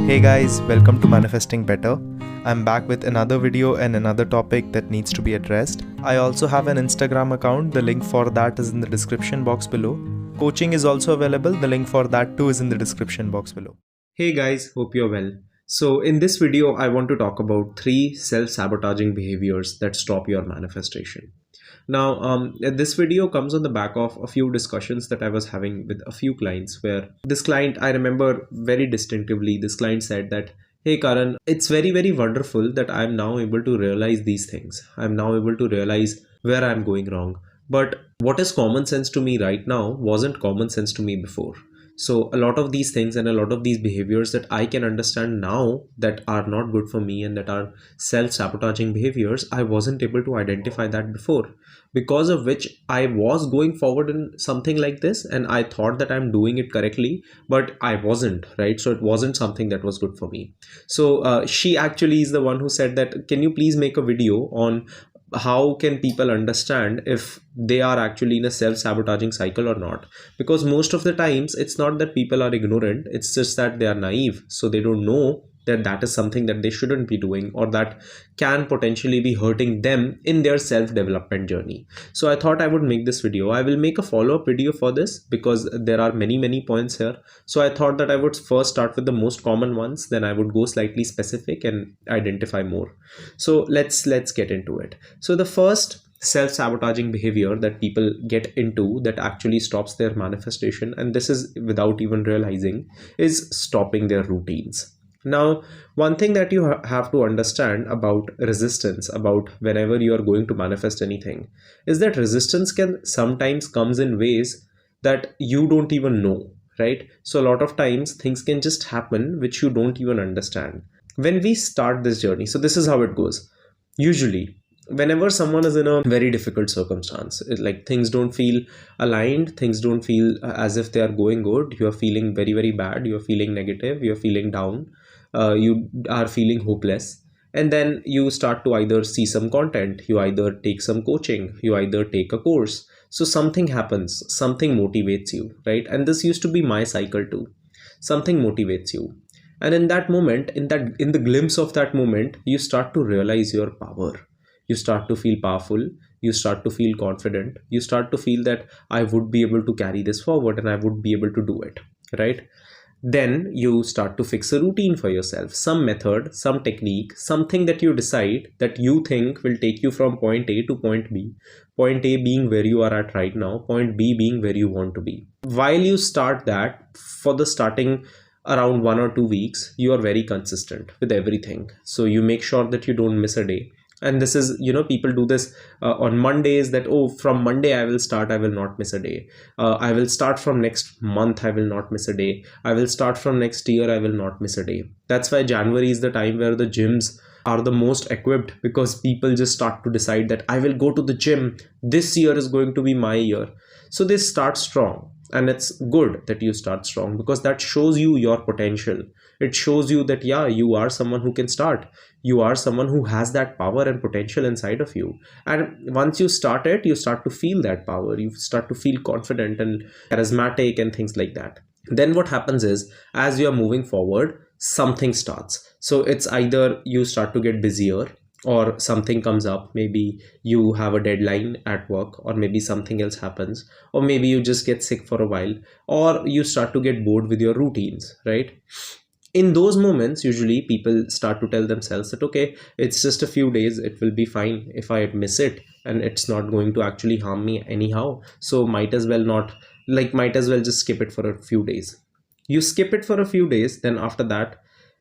Hey guys, welcome to Manifesting Better. I'm back with another video and another topic that needs to be addressed. I also have an Instagram account. The link for that is in the description box below. Coaching is also available. The link for that too is in the description box below. Hey guys, hope you're well. So in this video, I want to talk about 3 self-sabotaging behaviors that stop your manifestation. Now, this video comes on the back of a few discussions that I was having with a few clients where this client, I remember very distinctively, this client said that, hey Karan, it's very, very wonderful that I'm now able to realize these things. I'm now able to realize where I'm going wrong. But what is common sense to me right now wasn't common sense to me before. So a lot of these things and a lot of these behaviors that I can understand now that are not good for me and that are self-sabotaging behaviors, I wasn't able to identify that before, because of which I was going forward in something like this and I thought that I'm doing it correctly, but I wasn't, right? So it wasn't something that was good for me. So she actually is the one who said that, can you please make a video on how can people understand if they are actually in a self-sabotaging cycle or not? Because most of the times it's not that people are ignorant, it's just that they are naive, so they don't know that that is something that they shouldn't be doing or that can potentially be hurting them in their self-development journey. So I thought I would make this video. I will make a follow-up video for this because there are many points here. So I thought that I would first start with the most common ones, then I would go slightly specific and identify more. So let's get into it. So the first self-sabotaging behavior that people get into that actually stops their manifestation, and this is without even realizing, is stopping their routines. Now, one thing that you have to understand about resistance, about whenever you are going to manifest anything, is that resistance can sometimes comes in ways that you don't even know, right? So a lot of times things can just happen which you don't even understand. When we start this journey, so this is how it goes. Usually, whenever someone is in a very difficult circumstance, like things don't feel aligned, things don't feel as if they are going good, you are feeling very bad, you are feeling negative, you are feeling down, you are feeling hopeless, and then you start to either see some content, you either take some coaching, you either take a course. So something happens, something motivates you, right? And this used to be my cycle too. Something motivates you, and in that moment, in the glimpse of that moment, you start to realize your power. You start to feel powerful, you start to feel confident, you start to feel that I would be able to carry this forward and I would be able to do it, right? Then you start to fix a routine for yourself, some method, some technique, something that you decide that you think will take you from point A to point B, point A being where you are at right now, point B being where you want to be. While you start that, for the starting around 1 or 2 weeks, you are very consistent with everything, so you make sure that you don't miss a day. And this is, people do this on Mondays, that, oh, from Monday I will start, I will not miss a day. I will start from next month, I will not miss a day. I will start from next year, I will not miss a day. That's why January is the time where the gyms are the most equipped, because people just start to decide that I will go to the gym, this year is going to be my year. So they start strong, and it's good that you start strong because that shows you your potential. It shows you that, yeah, you are someone who can start, you are someone who has that power and potential inside of you. And once you start it, you start to feel that power, you start to feel confident and charismatic and things like that. Then what happens is, as you are moving forward, something starts. So it's either you start to get busier, or something comes up, maybe you have a deadline at work, or maybe something else happens, or maybe you just get sick for a while, or you start to get bored with your routines, right? In those moments, usually people start to tell themselves that, okay, it's just a few days, it will be fine if I miss it, and it's not going to actually harm me anyhow, so might as well just skip it for a few days. You skip it for a few days, then after that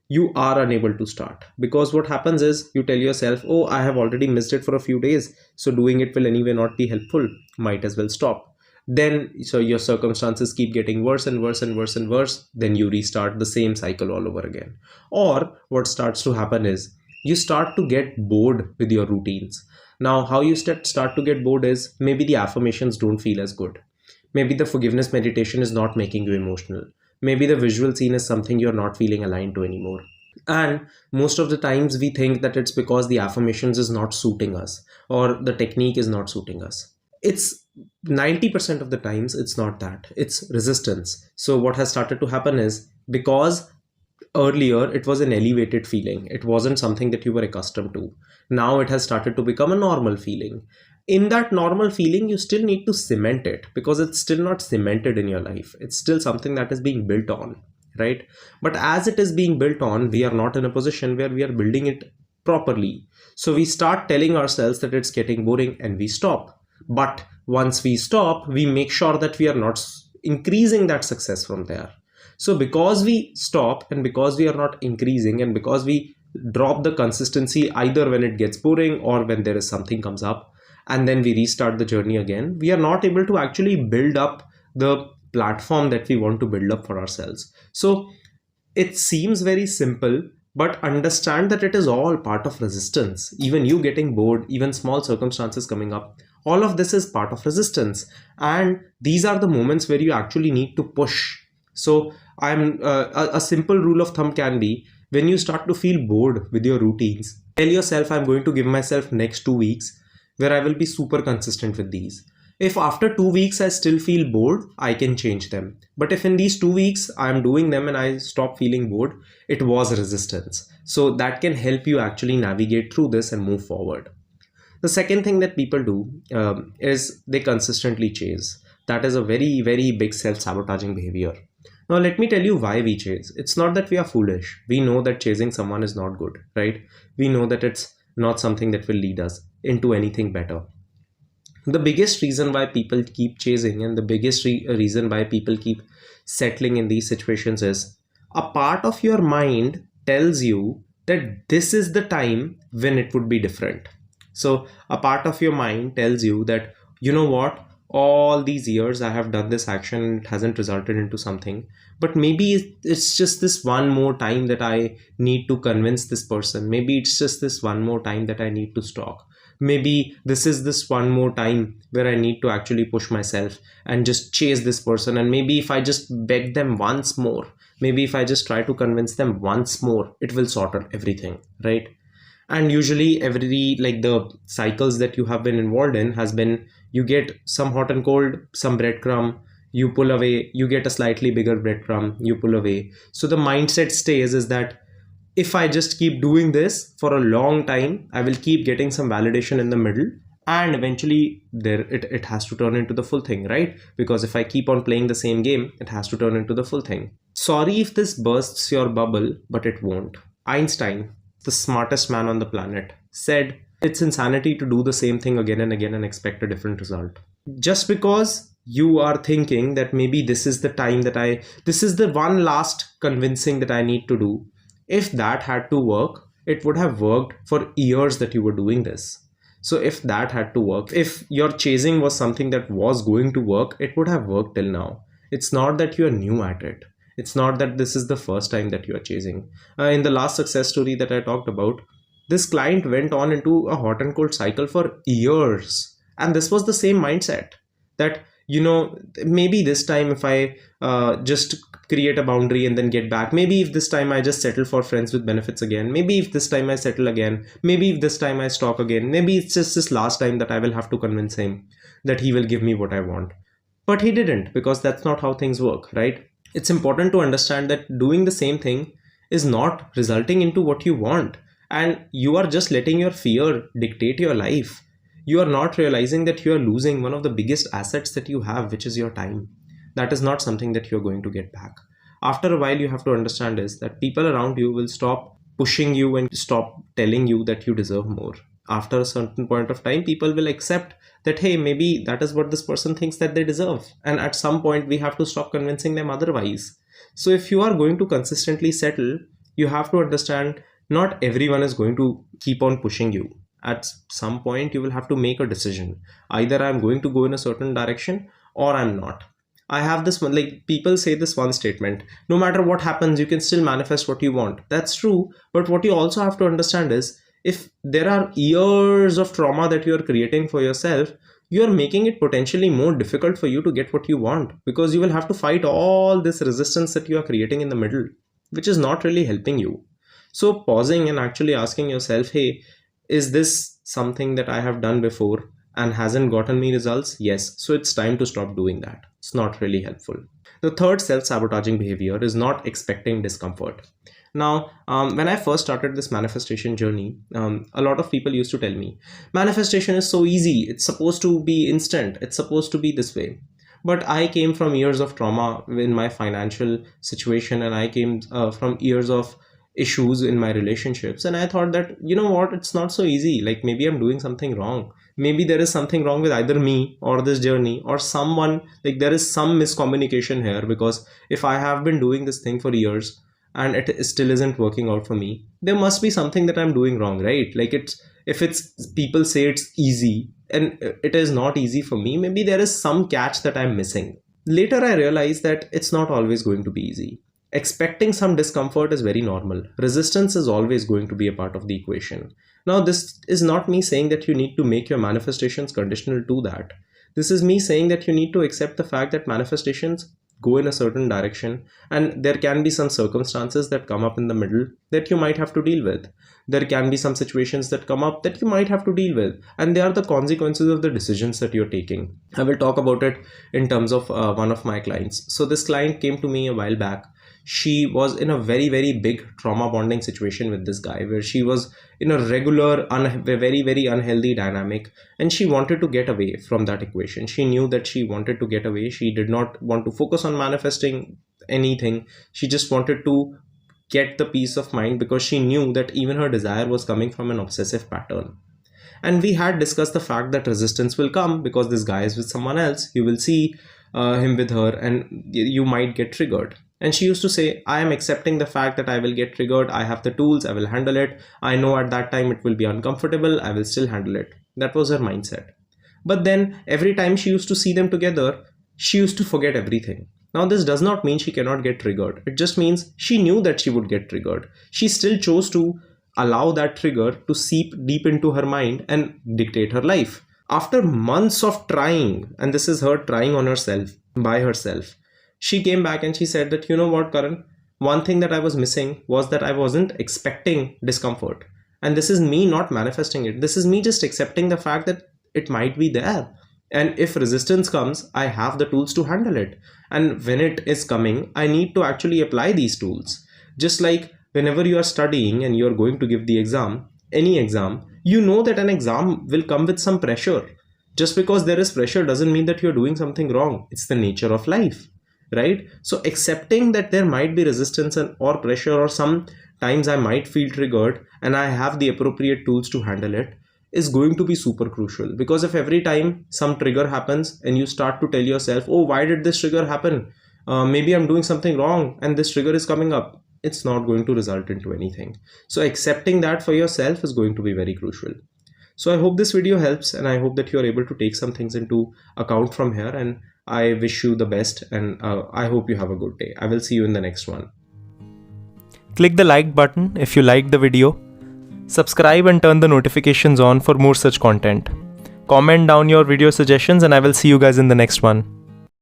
you are unable to start, because what happens is, you tell yourself, oh, I have already missed it for a few days, so doing it will anyway not be helpful, might as well stop. Then so your circumstances keep getting worse and worse and worse and worse, then you restart the same cycle all over again. Or what starts to happen is, you start to get bored with your routines. Now how you start to get bored is, maybe the affirmations don't feel as good, maybe the forgiveness meditation is not making you emotional, maybe the visual scene is something you're not feeling aligned to anymore. And most of the times we think that it's because the affirmations is not suiting us, or the technique is not suiting us. It's 90% of the times it's not that, it's resistance. So what has started to happen is, because Earlier it was an elevated feeling, it wasn't something that you were accustomed to. Now it has started to become a normal feeling. In that normal feeling you still need to cement it, because it's still not cemented in your life, it's still something that is being built on, right? But as it is being built on, we are not in a position where we are building it properly. So we start telling ourselves that it's getting boring and we stop. But once we stop, we make sure that we are not increasing that success from there. So because we stop and because we are not increasing and because we drop the consistency either when it gets boring or when there is something comes up, and then we restart the journey again, we are not able to actually build up the platform that we want to build up for ourselves. So it seems very simple, but understand that it is all part of resistance. Even you getting bored, even small circumstances coming up, all of this is part of resistance. And these are the moments where you actually need to push. So a simple rule of thumb can be, when you start to feel bored with your routines, tell yourself, I'm going to give myself next 2 weeks where I will be super consistent with these. If after 2 weeks I still feel bored, I can change them. But if in these 2 weeks I'm doing them and I stop feeling bored, it was resistance. So that can help you actually navigate through this and move forward. The second thing that people do is they consistently chase. That is a very, very big self-sabotaging behavior. Now, let me tell you why we chase. It's not that we are foolish. We know that chasing someone is not good, right? We know that it's not something that will lead us into anything better. The biggest reason why people keep chasing and the biggest reason why people keep settling in these situations is, a part of your mind tells you that this is the time when it would be different. So a part of your mind tells you that, you know what, all these years I have done this action, it hasn't resulted into something, but maybe it's just this one more time that I need to convince this person. Maybe it's just this one more time that I need to stalk. Maybe this is this one more time where I need to actually push myself and just chase this person. And maybe if I just beg them once more, maybe if I just try to convince them once more, it will sort out everything, right? And usually every, like, the cycles that you have been involved in has been, you get some hot and cold, some breadcrumb, you pull away, you get a slightly bigger breadcrumb, you pull away. So the mindset stays is that if I just keep doing this for a long time, I will keep getting some validation in the middle, and eventually it has to turn into the full thing, right? Because if I keep on playing the same game, it has to turn into the full thing. Sorry if this bursts your bubble, but it won't. Einstein, the smartest man on the planet, said it's insanity to do the same thing again and again and expect a different result. Just because you are thinking that maybe this is the time that this is the one last convincing that I need to do, if that had to work, it would have worked for years that you were doing this. So if that had to work, if your chasing was something that was going to work, it would have worked till now. It's not that you are new at it. It's not that this is the first time that you are chasing. In the last success story that I talked about, this client went on into a hot and cold cycle for years. And this was the same mindset that, maybe this time if I just create a boundary and then get back, maybe if this time I just settle for friends with benefits again, maybe if this time I settle again, maybe if this time I stalk again, maybe it's just this last time that I will have to convince him that he will give me what I want. But he didn't, because that's not how things work, right? It's important to understand that doing the same thing is not resulting into what you want, and you are just letting your fear dictate your life. You are not realizing that you are losing one of the biggest assets that you have, which is your time. That is not something that you're going to get back. After a while, you have to understand is that people around you will stop pushing you and stop telling you that you deserve more. After a certain point of time, people will accept that, hey, maybe that is what this person thinks that they deserve. And at some point, we have to stop convincing them otherwise. So if you are going to consistently settle, you have to understand not everyone is going to keep on pushing you. At some point, you will have to make a decision. Either I'm going to go in a certain direction or I'm not. I have this one, like, people say this one statement, no matter what happens, you can still manifest what you want. That's true. But what you also have to understand is, if there are years of trauma that you are creating for yourself, you are making it potentially more difficult for you to get what you want, because you will have to fight all this resistance that you are creating in the middle, which is not really helping you. So pausing and actually asking yourself, hey, is this something that I have done before and hasn't gotten me results? Yes. So it's time to stop doing that. It's not really helpful. The third self-sabotaging behavior is not expecting discomfort. Now, when I first started this manifestation journey, a lot of people used to tell me, manifestation is so easy, it's supposed to be instant, it's supposed to be this way. But I came from years of trauma in my financial situation, and I came from years of issues in my relationships, and I thought that, you know what, it's not so easy. Like, maybe I'm doing something wrong. Maybe there is something wrong with either me or this journey or someone. Like, there is some miscommunication here, because if I have been doing this thing for years and it still isn't working out for me, there must be something that I'm doing wrong, right? Like, it's, if it's, people say it's easy and it is not easy for me, maybe there is some catch that I'm missing. Later I realized that it's not always going to be easy. Expecting some discomfort is very normal. Resistance is always going to be a part of the equation. Now, this is not me saying that you need to make your manifestations conditional to that. This is me saying that you need to accept the fact that manifestations go in a certain direction, and there can be some circumstances that come up in the middle that you might have to deal with. There can be some situations that come up that you might have to deal with, and they are the consequences of the decisions that you're taking. I will talk about it in terms of one of my clients. So this client came to me a while back. She was in a very big trauma bonding situation with this guy, where she was in a regular very unhealthy dynamic, and she wanted to get away from that equation. She knew that she wanted to get away. She did not want to focus on manifesting anything. She just wanted to get the peace of mind, because she knew that even her desire was coming from an obsessive pattern. And we had discussed the fact that resistance will come because this guy is with someone else. You will see him with her, and you might get triggered. And she used to say, I am accepting the fact that I will get triggered. I have the tools, I will handle it. I know at that time it will be uncomfortable, I will still handle it. That was her mindset. But then every time she used to see them together, she used to forget everything. Now, this does not mean she cannot get triggered. It just means she knew that she would get triggered. She still chose to allow that trigger to seep deep into her mind and dictate her life. After months of trying, and this is her trying on herself, by herself, she came back and she said that, you know what, Karan, one thing that I was missing was that I wasn't expecting discomfort. And this is me not manifesting it. This is me just accepting the fact that it might be there. And if resistance comes, I have the tools to handle it. And when it is coming, I need to actually apply these tools. Just like whenever you are studying and you're going to give the exam, any exam, you know that an exam will come with some pressure. Just because there is pressure doesn't mean that you're doing something wrong. It's the nature of life, right? So accepting that there might be resistance or pressure, or sometimes I might feel triggered and I have the appropriate tools to handle it, is going to be super crucial. Because if every time some trigger happens and you start to tell yourself, oh, why did this trigger happen? Maybe I'm doing something wrong and this trigger is coming up. It's not going to result into anything. So accepting that for yourself is going to be very crucial. So I hope this video helps, and I hope that you're able to take some things into account from here, and I wish you the best, and I hope you have a good day. I will see you in the next one. Click the like button if you liked the video. Subscribe and turn the notifications on for more such content. Comment down your video suggestions, and I will see you guys in the next one.